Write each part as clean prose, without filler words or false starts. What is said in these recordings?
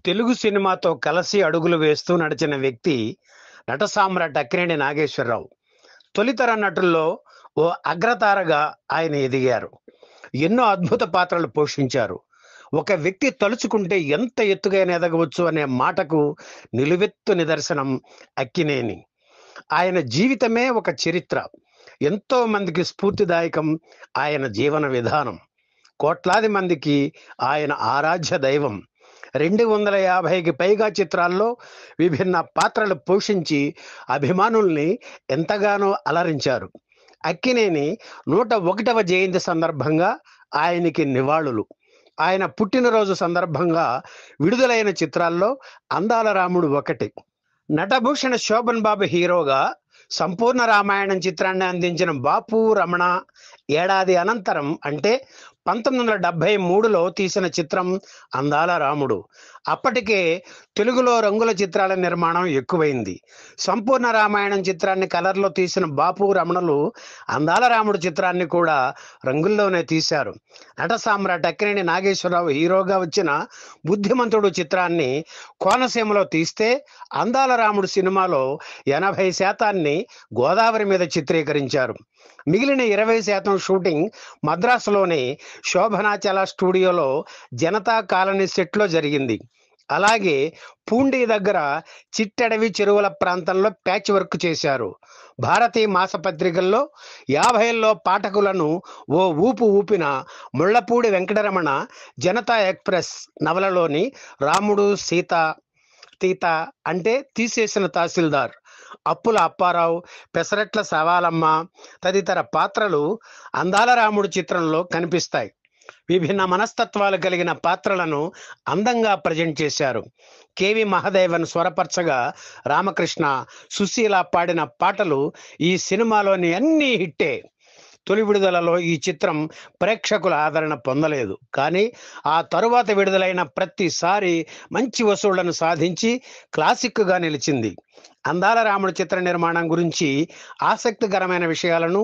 తెలుగు సినిమాతో కలిసి అడుగులు వేస్తూ నడిచిన వ్యక్తి నట సామ్రాట్ అక్కినేని నాగేశ్వరరావు. తొలితర నటుల్లో ఓ అగ్రతారగా ఆయన ఎదిగారు. ఎన్నో అద్భుత పాత్రలు పోషించారు. ఒక వ్యక్తి తలుచుకుంటే ఎంత ఎత్తుగైనా ఎదగవచ్చు అనే మాటకు నిలువెత్తు నిదర్శనం అక్కినేని. ఆయన జీవితమే ఒక చరిత్ర. ఎంతో మందికి స్ఫూర్తిదాయకం ఆయన జీవన విధానం. కోట్లాది మందికి ఆయన ఆరాధ్య దైవం. 250కి పైగా చిత్రాల్లో విభిన్న పాత్రలు పోషించి అభిమానుల్ని ఎంతగానో అలరించారు. అక్కినేని 101వ జయంతి సందర్భంగా ఆయనకి నివాళులు. ఆయన పుట్టినరోజు సందర్భంగా విడుదలైన చిత్రాల్లో అందాల రాముడు ఒకటి. నటభూషణ శోభన్ బాబు హీరోగా సంపూర్ణ రామాయణం చిత్రాన్ని అందించిన బాపు రమణ ఏడాది అనంతరం అంటే 1973లో తీసిన చిత్రం అందాల రాముడు. అప్పటికే తెలుగులో రంగుల చిత్రాల నిర్మాణం ఎక్కువైంది. సంపూర్ణ రామాయణం చిత్రాన్ని కలర్లో తీసిన బాపు రమణలు అందాల రాముడు చిత్రాన్ని కూడా రంగుల్లోనే తీశారు. నట సామ్రాట్ అక్కినేని నాగేశ్వరరావు హీరోగా వచ్చిన బుద్ధిమంతుడు చిత్రాన్ని కోనసీమలో తీస్తే అందాల రాముడు సినిమాలో 80% గోదావరి మీద చిత్రీకరించారు. మిగిలిన 20% షూటింగ్ మద్రాసులోని శోభనాచల స్టూడియోలో జనతా కాలనీ సెట్లో జరిగింది. అలాగే పూండి దగ్గర చిట్టడవి చెరువుల ప్రాంతంలో ప్యాచ్ వర్క్ చేశారు. భారతీయ మాసపత్రికల్లో 50ల్లో పాఠకులను ఓ ఊపు ఊపిన ముళ్లపూడి వెంకటరమణ జనతా ఎక్స్ప్రెస్ నవలలోని రాముడు తీత అంటే తీసేసిన తహసీల్దార్, అప్పుల అప్పారావు, పెసరట్ల సవాలమ్మ తదితర పాత్రలు అందాల రాముడు చిత్రంలో కనిపిస్తాయి. విభిన్న మనస్తత్వాలు కలిగిన పాత్రలను అందంగా ప్రజెంట్ చేశారు. కేవి మహదేవన్ స్వరపరచగా రామకృష్ణ, సుశీల పాడిన పాటలు ఈ సినిమాలోని అన్ని హిట్టే. తొలి విడుదలలో ఈ చిత్రం ప్రేక్షకుల ఆదరణ పొందలేదు. కానీ ఆ తరువాత విడుదలైన ప్రతిసారి మంచి వసూళ్లను సాధించి క్లాసిక్గా నిలిచింది. అందాల రాముడు చిత్ర నిర్మాణం గురించి ఆసక్తికరమైన విషయాలను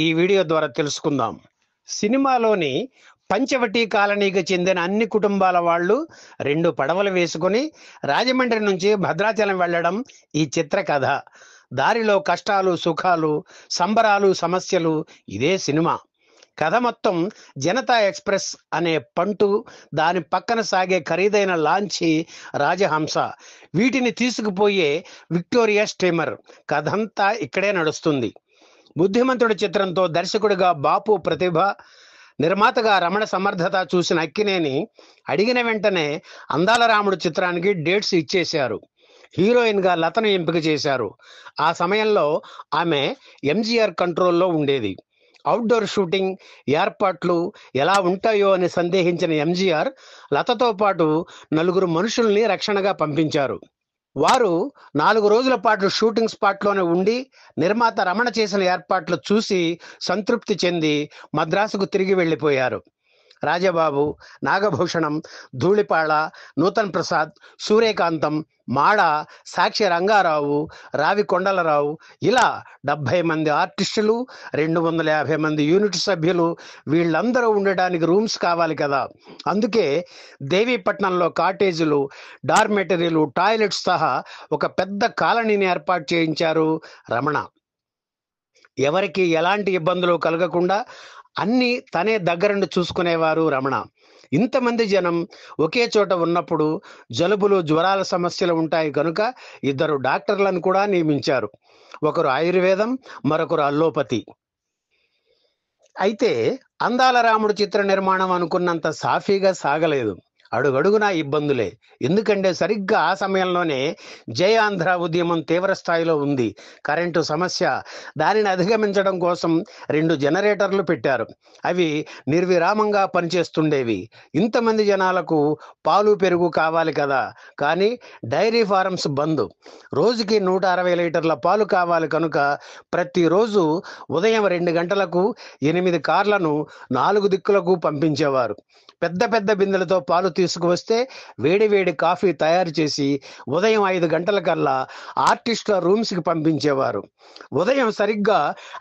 ఈ వీడియో ద్వారా తెలుసుకుందాం. సినిమాలోని పంచవటి కాలనీకి చెందిన అన్ని కుటుంబాల వాళ్ళు 2 పడవలు వేసుకొని రాజమండ్రి నుంచి భద్రాచలం వెళ్ళడం ఈ చిత్ర కథ. దారిలో కష్టాలు, సుఖాలు, సంబరాలు, సమస్యలు, ఇదే సినిమా కథ. మొత్తం జనతా ఎక్స్ప్రెస్ అనే పంటు, దాని పక్కన సాగే ఖరీదైన లాంచి రాజహంస, వీటిని తీసుకుపోయే విక్టోరియా స్టీమర్, కథంతా ఇక్కడే నడుస్తుంది. బుద్ధిమంతుడి చిత్రంతో దర్శకుడిగా బాపు ప్రతిభ, నిర్మాతగా రమణ సమర్థత చూసిన అక్కినేని అడిగిన వెంటనే అందాల రాముడు చిత్రానికి డేట్స్ ఇచ్చేశారు. హీరోయిన్గా లతను ఎంపిక చేశారు. ఆ సమయంలో ఆమె ఎంజీఆర్ కంట్రోల్లో ఉండేది. అవుట్డోర్ షూటింగ్ ఏర్పాట్లు ఎలా ఉంటాయో అని సందేహించిన ఎంజీఆర్ లతతో పాటు 4 మనుషుల్ని రక్షణగా పంపించారు. వారు 4 రోజుల పాటు షూటింగ్ స్పాట్లోనే ఉండి నిర్మాత రమణ చేసిన ఏర్పాట్లు చూసి సంతృప్తి చెంది మద్రాసుకు తిరిగి వెళ్ళిపోయారు. రాజబాబు, నాగభూషణం, ధూళిపాళ, నూతన్ ప్రసాద్, సూర్యకాంతం, మాడ, సాక్షి రంగారావు, రావి కొండలరావు ఇలా 70 మంది ఆర్టిస్టులు, 250 మంది యూనిట్ సభ్యులు, వీళ్ళందరూ ఉండడానికి రూమ్స్ కావాలి కదా. అందుకే దేవీపట్నంలో కాటేజీలు, డార్మెటరీలు, టాయిలెట్స్ సహా ఒక పెద్ద కాలనీని ఏర్పాటు చేయించారు రమణ. ఎవరికి ఎలాంటి ఇబ్బందులు కలగకుండా అన్నీ తనే దగ్గరుండి చూసుకునేవారు రమణ. ఇంతమంది జనం ఒకే చోట ఉన్నప్పుడు జలుబులు, జ్వరాల సమస్యలు ఉంటాయి కనుక 2 డాక్టర్లను కూడా నియమించారు. ఒకరు ఆయుర్వేదం, మరొకరు అల్లోపతి. అయితే అందాల రాముడు చిత్ర నిర్మాణం అనుకున్నంత సాఫీగా సాగలేదు. అడుగడుగునా ఇబ్బందులే. ఎందుకంటే సరిగ్గా ఆ సమయంలోనే జై ఆంధ్ర ఉద్యమం తీవ్ర స్థాయిలో ఉంది. కరెంటు సమస్య, దానిని అధిగమించడం కోసం 2 జనరేటర్లు పెట్టారు. అవి నిర్విరామంగా పనిచేస్తుండేవి. ఇంతమంది జనాలకు పాలు, పెరుగు కావాలి కదా. కానీ డైరీ ఫారమ్స్ బంద్. రోజుకి 160 లీటర్ల పాలు కావాలి కనుక ప్రతిరోజు ఉదయం 2 గంటలకు 8 కార్లను 4 దిక్కులకు పంపించేవారు. పెద్ద పెద్ద బిందెలతో పాలు తీసుకువస్తే వేడి కాఫీ తయారు చేసి ఉదయం 5 గంటలకల్లా ఆర్టిస్టుల రూమ్స్కి పంపించేవారు. ఉదయం సరిగ్గా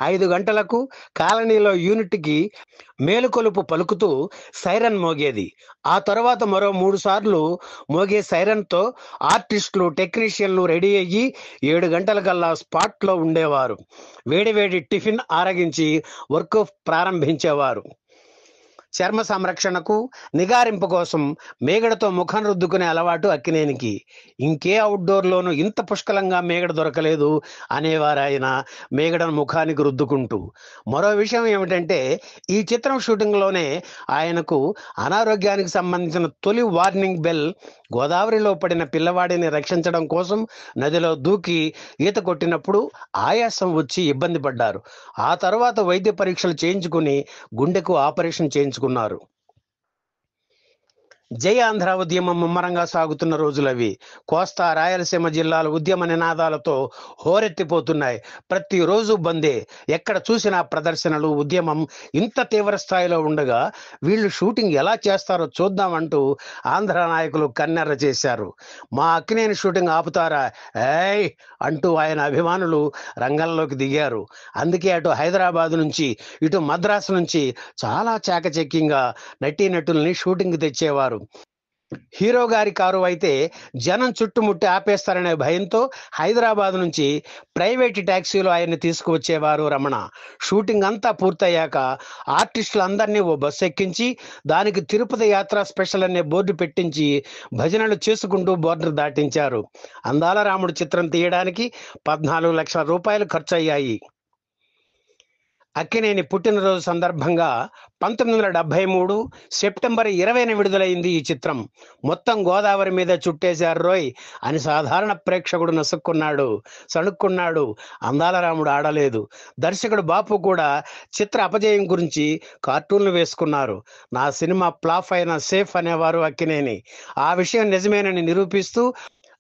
5 గంటలకు కాలనీలో యూనిట్కి మేలుకొలుపు పలుకుతూ సైరన్ మోగేది. ఆ తర్వాత మరో 3 సార్లు మోగే సైరన్తో ఆర్టిస్టులు, టెక్నీషియన్లు రెడీ అయ్యి 7 గంటలకల్లా స్పాట్లో ఉండేవారు. వేడి టిఫిన్ ఆరగించి వర్క్ ప్రారంభించేవారు. చర్మ సంరక్షణకు, నిగారింపు కోసం మేగడతో ముఖం రుద్దుకునే అలవాటు అక్కినేనికి. ఇంకే అవుట్డోర్లోనూ ఇంత పుష్కలంగా మేగడ దొరకలేదు అనేవారు ఆయన మేగడను ముఖానికి రుద్దుకుంటూ. మరో విషయం ఏమిటంటే, ఈ చిత్రం షూటింగ్లోనే ఆయనకు అనారోగ్యానికి సంబంధించిన తొలి వార్నింగ్ బెల్ గోదావరిలో పడిన పిల్లవాడిని రక్షించడం కోసం నదిలో దూకి ఈత కొట్టినప్పుడు ఆయాసం వచ్చి ఇబ్బంది పడ్డారు. ఆ తర్వాత వైద్య పరీక్షలు చేయించుకుని గుండెకు ఆపరేషన్ చేయించుకున్నారు. జై ఆంధ్ర ఉద్యమం ముమ్మరంగా సాగుతున్న రోజులవి. కోస్తా, రాయలసీమ జిల్లాల ఉద్యమ నినాదాలతో హోరెత్తిపోతున్నాయి. ప్రతిరోజు బందే, ఎక్కడ చూసినా ప్రదర్శనలు. ఉద్యమం ఇంత తీవ్ర స్థాయిలో ఉండగా వీళ్ళు షూటింగ్ ఎలా చేస్తారో చూద్దామంటూ ఆంధ్ర నాయకులు కన్నెర్ర చేశారు. మా అక్కినేని షూటింగ్ ఆపుతారా ఏయ్ అంటూ ఆయన అభిమానులు రంగంలోకి దిగారు. అందుకే అటు హైదరాబాద్ నుంచి ఇటు మద్రాసు నుంచి చాలా చాకచక్యంగా నటీనటుల్ని షూటింగ్ తెచ్చేవారు. హీరో గారి కారు అయితే జనం చుట్టుముట్టి ఆపేస్తారనే భయంతో హైదరాబాద్ నుంచి ప్రైవేట్ ట్యాక్సీలో ఆయన్ని తీసుకువచ్చేవారు రమణ. షూటింగ్ అంతా పూర్తయ్యాక ఆర్టిస్టులందరినీ ఓ బస్సు ఎక్కించి దానికి తిరుపతి యాత్ర స్పెషల్ అనే బోర్డు పెట్టించి భజనలు చేసుకుంటూ బోర్డర్ దాటించారు. అందాల రాముడు చిత్రం తీయడానికి 14 లక్షల రూపాయలు ఖర్చు అయ్యాయి. అక్కినేని పుట్టినరోజు సందర్భంగా 1973 సెప్టెంబర్ 20న విడుదలైంది ఈ చిత్రం. మొత్తం గోదావరి మీద చుట్టేశారు రోయ్ అని సాధారణ ప్రేక్షకుడు సణుక్కున్నాడు. అందాల రాముడు ఆడలేదు. దర్శకుడు బాపు కూడా చిత్ర అపజయం గురించి కార్టూన్లు వేసుకున్నారు. నా సినిమా ఫ్లాప్ అయినా సేఫ్ అనేవారు అక్కినేని. ఆ విషయం నిజమేనని నిరూపిస్తూ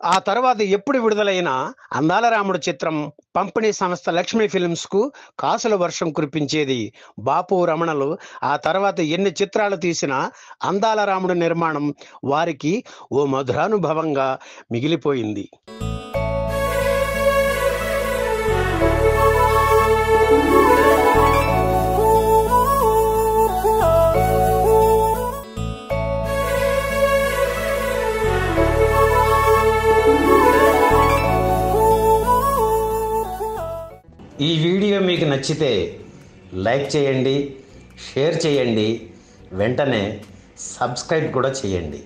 ఆ తర్వాత ఎప్పుడు విడుదలైన అందాల రాముడు చిత్రం పంపిణీ సంస్థ లక్ష్మీ ఫిల్మ్స్కు కాసుల వర్షం కురిపించేది. బాపు, రమణలు ఆ తర్వాత ఎన్ని చిత్రాలు తీసినా అందాల రాముడు నిర్మాణం వారికి ఓ మధురానుభవంగా మిగిలిపోయింది. ఈ వీడియో మీకు నచ్చితే లైక్ చేయండి, షేర్ చేయండి, వెంటనే సబ్స్క్రైబ్ కూడా చేయండి.